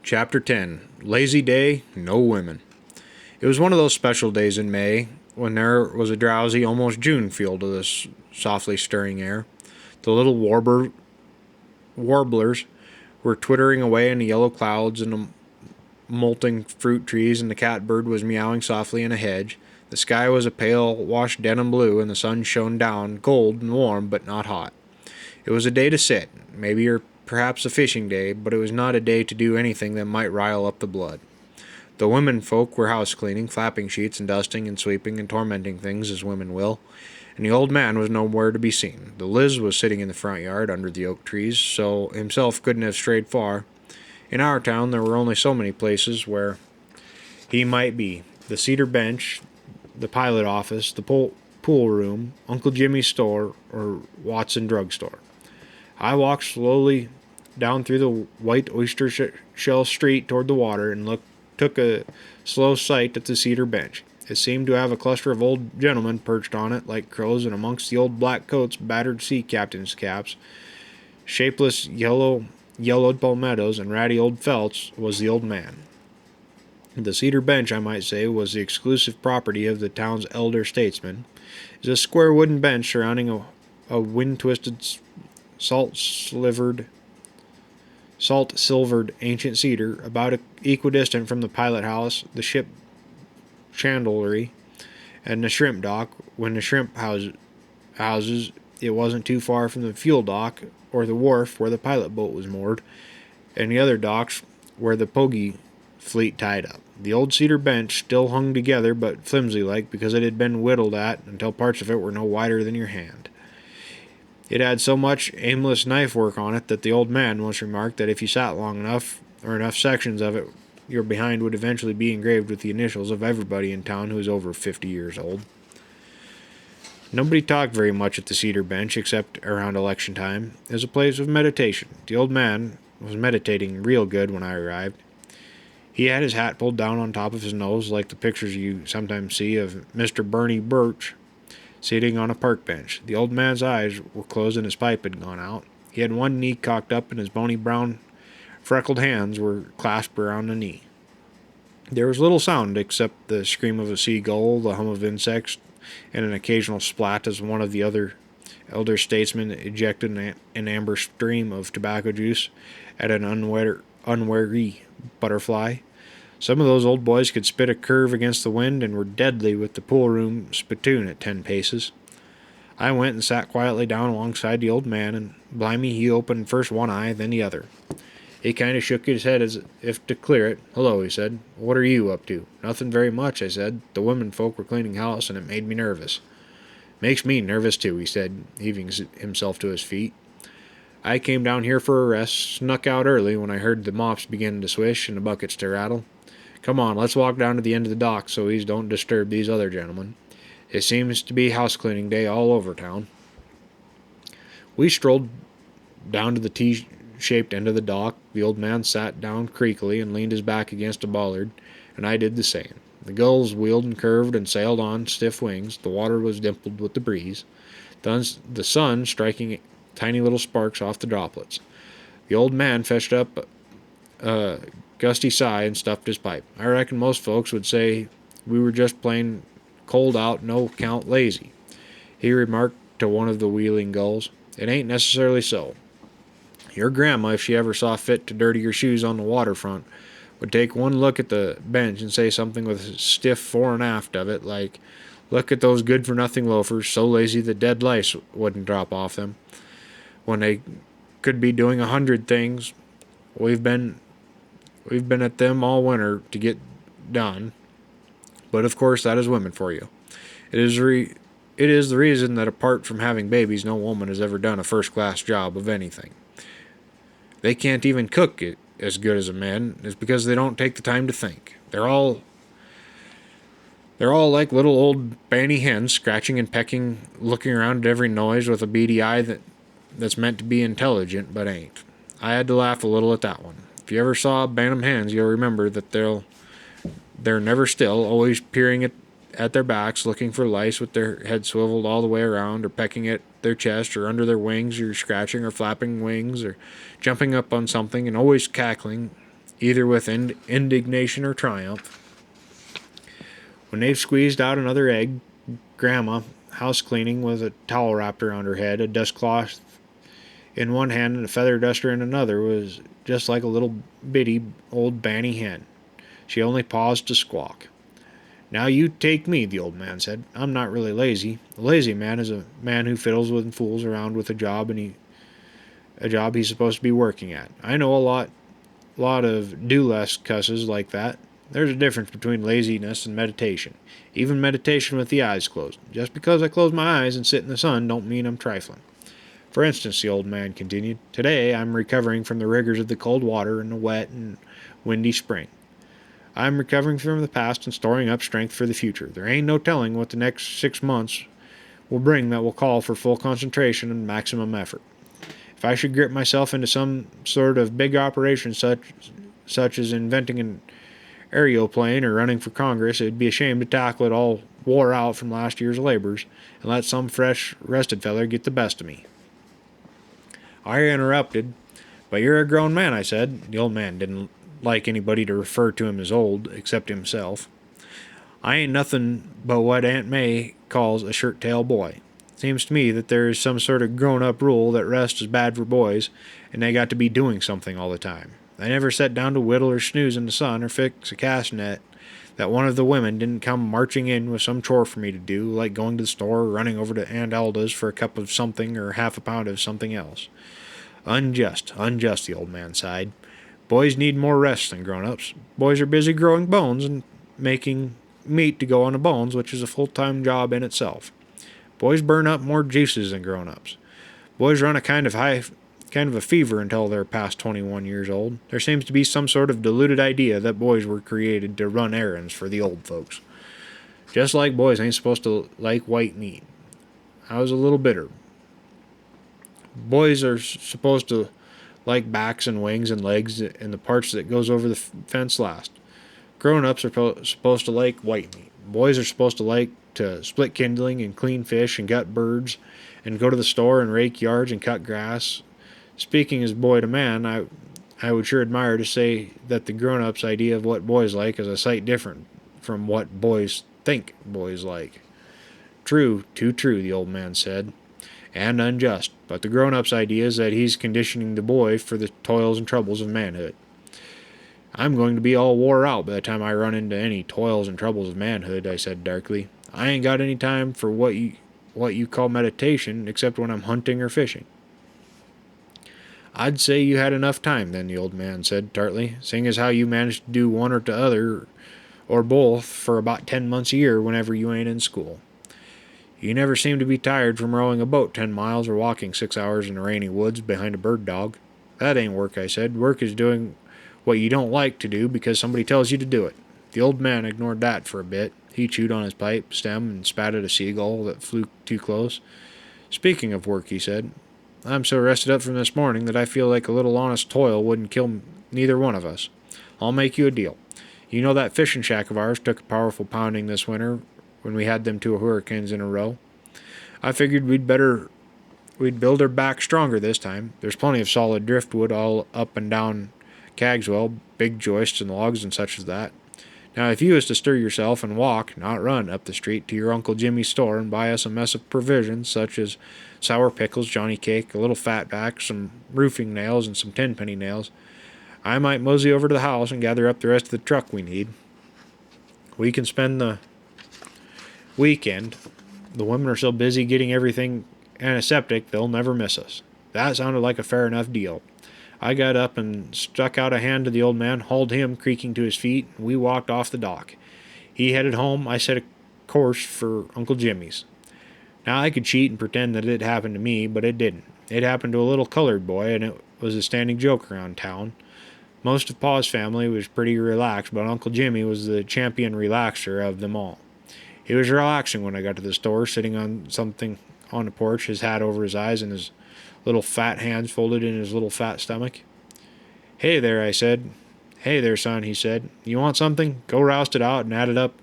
Chapter 10 Lazy Day, No Women. It was one of those special days in May when there was a drowsy, almost June feel to this softly stirring air. The little warblers were twittering away in the yellow clouds and the molting fruit trees, and the catbird was meowing softly in a hedge. The sky was a pale, washed denim blue, and the sun shone down, cold and warm, but not hot. It was a day to sit, maybe or perhaps a fishing day, but it was not a day to do anything that might rile up the blood. The women folk were house cleaning, flapping sheets and dusting and sweeping and tormenting things as women will, and the old man was nowhere to be seen. The Liz was sitting in the front yard under the oak trees, so himself couldn't have strayed far. In our town there were only so many places where he might be: the cedar bench, the pilot office, the pool room, Uncle Jimmy's store, or Watson drugstore. I walked slowly down through the white oyster shell street toward the water and took a slow sight at the cedar bench. It seemed to have a cluster of old gentlemen perched on it like crows, and amongst the old black coats, battered sea captains' caps, shapeless yellowed palmettos, and ratty old felts was the old man. The cedar bench, I might say, was the exclusive property of the town's elder statesman. It was a square wooden bench surrounding a wind-twisted, salt-silvered ancient cedar, about equidistant from the pilot house, the ship chandlery, and the shrimp dock. When the shrimp houses, it wasn't too far from the fuel dock or the wharf where the pilot boat was moored, and the other docks where the pogie fleet tied up. The old cedar bench still hung together, but flimsy-like, because it had been whittled at until parts of it were no wider than your hand. It had so much aimless knife work on it that the old man once remarked that if you sat long enough, or enough sections of it, your behind would eventually be engraved with the initials of everybody in town who was over 50 years old. Nobody talked very much at the cedar bench except around election time. It was a place of meditation. The old man was meditating real good when I arrived. He had his hat pulled down on top of his nose, like the pictures you sometimes see of Mr. Bernie Birch sitting on a park bench. The old man's eyes were closed and his pipe had gone out. He had one knee cocked up and his bony brown freckled hands were clasped around the knee. There was little sound except the scream of a seagull, the hum of insects, and an occasional splat as one of the other elder statesmen ejected an amber stream of tobacco juice at an unwary butterfly. Some of those old boys could spit a curve against the wind and were deadly with the pool-room spittoon at 10 paces. I went and sat quietly down alongside the old man, and blimey, he opened first one eye, then the other. He kind of shook his head as if to clear it. "Hello," he said. "What are you up to?" "Nothing very much," I said. "The women folk were cleaning house, and it made me nervous." "Makes me nervous, too," he said, heaving himself to his feet. "I came down here for a rest, snuck out early when I heard the mops begin to swish and the buckets to rattle. Come on, let's walk down to the end of the dock so we don't disturb these other gentlemen. It seems to be house-cleaning day all over town." We strolled down to the T-shaped end of the dock. The old man sat down creakily and leaned his back against a bollard, and I did the same. The gulls wheeled and curved and sailed on stiff wings. The water was dimpled with the breeze, the sun striking tiny little sparks off the droplets. The old man fetched up a gusty sigh and stuffed his pipe. "I reckon most folks would say we were just plain cold out, no count lazy," he remarked to one of the wheeling gulls. "It ain't necessarily so. Your grandma, if she ever saw fit to dirty her shoes on the waterfront, would take one look at the bench and say something with a stiff fore and aft of it, like, 'Look at those good-for-nothing loafers, so lazy that dead lice wouldn't drop off them, when they could be doing 100 things we've been at them all winter to get done.' But of course that is women for you. It is the reason that apart from having babies, no woman has ever done a first-class job of anything. They can't even cook it as good as a man. It's because they don't take the time to think. They're all like little old banny hens, scratching and pecking, looking around at every noise with a beady eye that's meant to be intelligent, but ain't." I had to laugh a little at that one. If you ever saw bantam hens, you'll remember that they're never still, always peering at their backs, looking for lice with their head swiveled all the way around, or pecking at their chest, or under their wings, or scratching or flapping wings, or jumping up on something, and always cackling either with indignation or triumph. When they've squeezed out another egg, Grandma, house cleaning with a towel wrapped around her head, a dustcloth in one hand and a feather duster in another, was just like a little bitty old banny hen. She only paused to squawk. Now you take me, the old man said. I'm not really lazy. A lazy man is a man who fiddles with and fools around with a job he's supposed to be working at. I know a lot of do less cusses like that. There's a difference between laziness and meditation. Even meditation with the eyes closed. Just because I close my eyes and sit in the sun don't mean I'm trifling. For instance, the old man continued, today I'm recovering from the rigors of the cold water and the wet and windy spring. I'm recovering from the past and storing up strength for the future. There ain't no telling what the next 6 months will bring that will call for full concentration and maximum effort. If I should grip myself into some sort of big operation such as inventing an aeroplane or running for Congress, it'd be a shame to tackle it all wore out from last year's labors and let some fresh rested feller get the best of me. I interrupted. But you're a grown man, I said. The old man didn't like anybody to refer to him as old, except himself. I ain't nothing but what Aunt May calls a shirt-tail boy. Seems to me that there is some sort of grown-up rule that rest is bad for boys, and they got to be doing something all the time. I never sat down to whittle or snooze in the sun or fix a cast net that one of the women didn't come marching in with some chore for me to do, like going to the store or running over to Aunt Alda's for a cup of something or half a pound of something else. Unjust, the old man sighed. Boys need more rest than grown-ups. Boys are busy growing bones and making meat to go on the bones, which is a full-time job in itself. Boys burn up more juices than grown-ups. Boys run a kind of a fever until they're past 21 years old. There seems to be some sort of deluded idea that boys were created to run errands for the old folks. Just like boys ain't supposed to like white meat. I was a little bitter. Boys are supposed to like backs and wings and legs and the parts that goes over the fence last. Grown-ups are supposed to like white meat. Boys are supposed to like to split kindling and clean fish and gut birds and go to the store and rake yards and cut grass. Speaking as boy to man, I would sure admire to say that the grown-ups' idea of what boys like is a sight different from what boys think boys like. True, too true, the old man said, and unjust, but the grown-up's idea is that he's conditioning the boy for the toils and troubles of manhood. I'm going to be all wore out by the time I run into any toils and troubles of manhood, I said darkly. I ain't got any time for what you call meditation, except when I'm hunting or fishing. I'd say you had enough time then, the old man said tartly, seeing as how you managed to do one or t'other or both for about 10 months a year whenever you ain't in school. You never seem to be tired from rowing a boat 10 miles or walking 6 hours in the rainy woods behind a bird dog. That ain't work, I said. Work is doing what you don't like to do because somebody tells you to do it. The old man ignored that for a bit. He chewed on his pipe stem and spat at a seagull that flew too close. Speaking of work, he said, I'm so rested up from this morning that I feel like a little honest toil wouldn't kill neither one of us. I'll make you a deal. You know that fishing shack of ours took a powerful pounding this winter when we had them 2 hurricanes in a row. I figured we'd build her back stronger this time. There's plenty of solid driftwood all up and down Cagswell, big joists and logs and such as that. Now, if you was to stir yourself and walk, not run, up the street to your Uncle Jimmy's store and buy us a mess of provisions such as sour pickles, Johnny cake, a little fatback, some roofing nails, and some tenpenny nails, I might mosey over to the house and gather up the rest of the truck we need. We can spend the weekend. The women are so busy getting everything antiseptic, they'll never miss us. That sounded like a fair enough deal. I got up and stuck out a hand to the old man, hauled him creaking to his feet, and we walked off the dock. He headed home. I set a course for Uncle Jimmy's. Now, I could cheat and pretend that it happened to me, but it didn't. It happened to a little colored boy, and it was a standing joke around town. Most of Pa's family was pretty relaxed, but Uncle Jimmy was the champion relaxer of them all. He was relaxing when I got to the store, sitting on something on the porch, his hat over his eyes and his little fat hands folded in his little fat stomach. Hey there, I said. Hey there, son, he said. You want something? Go roust it out and add it up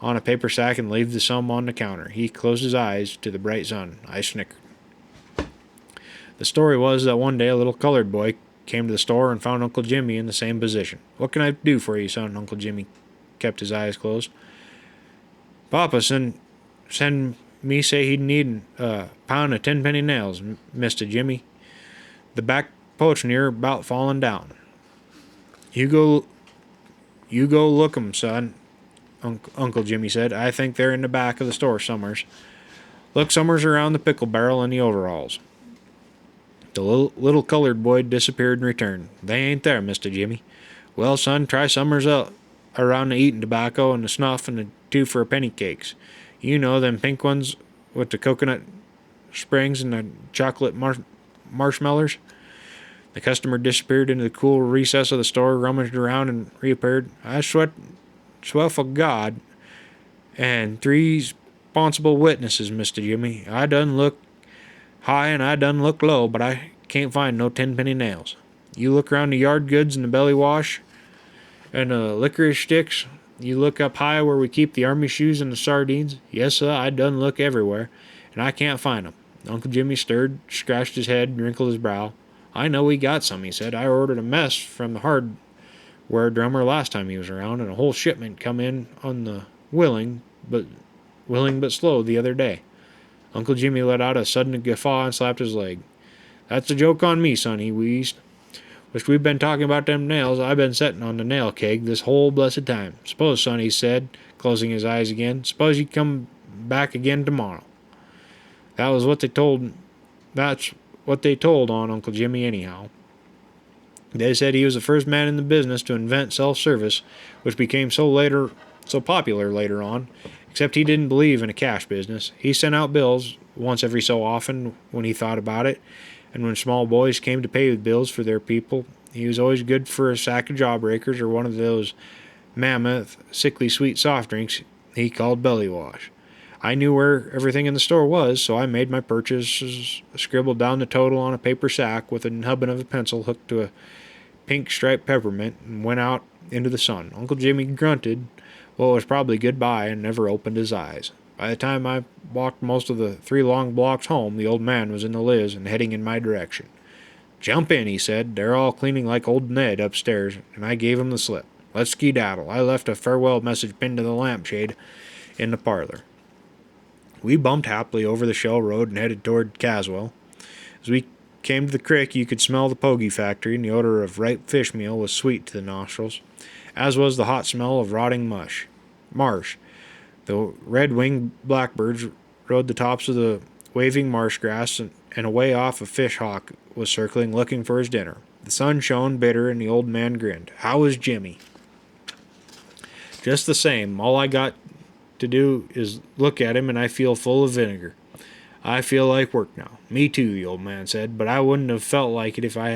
on a paper sack and leave the sum on the counter. He closed his eyes to the bright sun. I snickered. The story was that one day a little colored boy came to the store and found Uncle Jimmy in the same position. "What can I do for you, son?" Uncle Jimmy kept his eyes closed. "Papa send me say he'd need a pound of tenpenny nails, Mister Jimmy. The back porch near about falling down. You go look 'em, son," Uncle Jimmy said. "I think they're in the back of the store somewheres. Look somewheres around the pickle barrel and the overalls." The little colored boy disappeared and returned. "They ain't there, Mister Jimmy." "Well, son, try somewheres else around the eatin' tobacco and the snuff and the 2 for a penny cakes. You know, them pink ones with the coconut springs and the chocolate marshmallows." The customer disappeared into the cool recess of the store, rummaged around, and reappeared. "I swear for God and 3 responsible witnesses, Mister Jimmy. I done look high and I done look low, but I can't find no tenpenny nails. You look around the yard goods and the belly wash and the licorice sticks. You look up high where we keep the army shoes and the sardines. Yes, sir, I done look everywhere, and I can't find 'em." Uncle Jimmy stirred, scratched his head, and wrinkled his brow. "I know we got some," he said. "I ordered a mess from the hardware drummer last time he was around, and a whole shipment come in on the willing but slow the other day." Uncle Jimmy let out a sudden guffaw and slapped his leg. "That's a joke on me, son," he wheezed. "Wish we'd been talking about them nails. I've been setting on the nail keg this whole blessed time. Suppose, son," he said, closing his eyes again, "suppose you come back again tomorrow." That's what they told on Uncle Jimmy anyhow. They said he was the first man in the business to invent self-service, which became so popular later on, except he didn't believe in a cash business. He sent out bills once every so often when he thought about it, and when small boys came to pay the bills for their people, he was always good for a sack of jawbreakers or one of those mammoth, sickly sweet soft drinks he called belly wash. I knew where everything in the store was, so I made my purchases, scribbled down the total on a paper sack with a nubbin of a pencil hooked to a pink striped peppermint, and went out into the sun. Uncle Jimmy grunted what was probably goodbye and never opened his eyes. By the time I walked most of the 3 long blocks home, the old man was in the Liz and heading in my direction. "Jump in," he said. "They're all cleaning like old Ned upstairs," and I gave him the slip. "Let's skedaddle." I left a farewell message pinned to the lampshade in the parlor. We bumped happily over the shell road and headed toward Caswell. As we came to the creek, you could smell the pogie factory, and the odor of ripe fish meal was sweet to the nostrils, as was the hot smell of rotting marsh. The red-winged blackbirds rode the tops of the waving marsh grass, and away off a fish hawk was circling, looking for his dinner. The sun shone bitter, and the old man grinned. "How is Jimmy?" "Just the same. All I got to do is look at him, and I feel full of vinegar. I feel like work now." "Me too," the old man said, "but I wouldn't have felt like it if I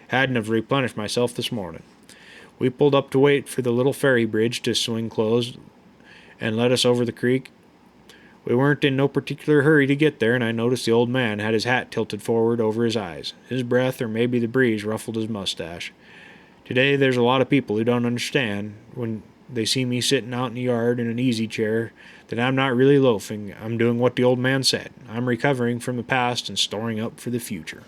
hadn't have replenished myself this morning." We pulled up to wait for the little ferry bridge to swing closed and let us over the creek. We weren't in no particular hurry to get there, and I noticed the old man had his hat tilted forward over his eyes. His breath, or maybe the breeze, ruffled his mustache. Today there's a lot of people who don't understand, when they see me sitting out in the yard in an easy chair, that I'm not really loafing. I'm doing what the old man said. I'm recovering from the past and storing up for the future.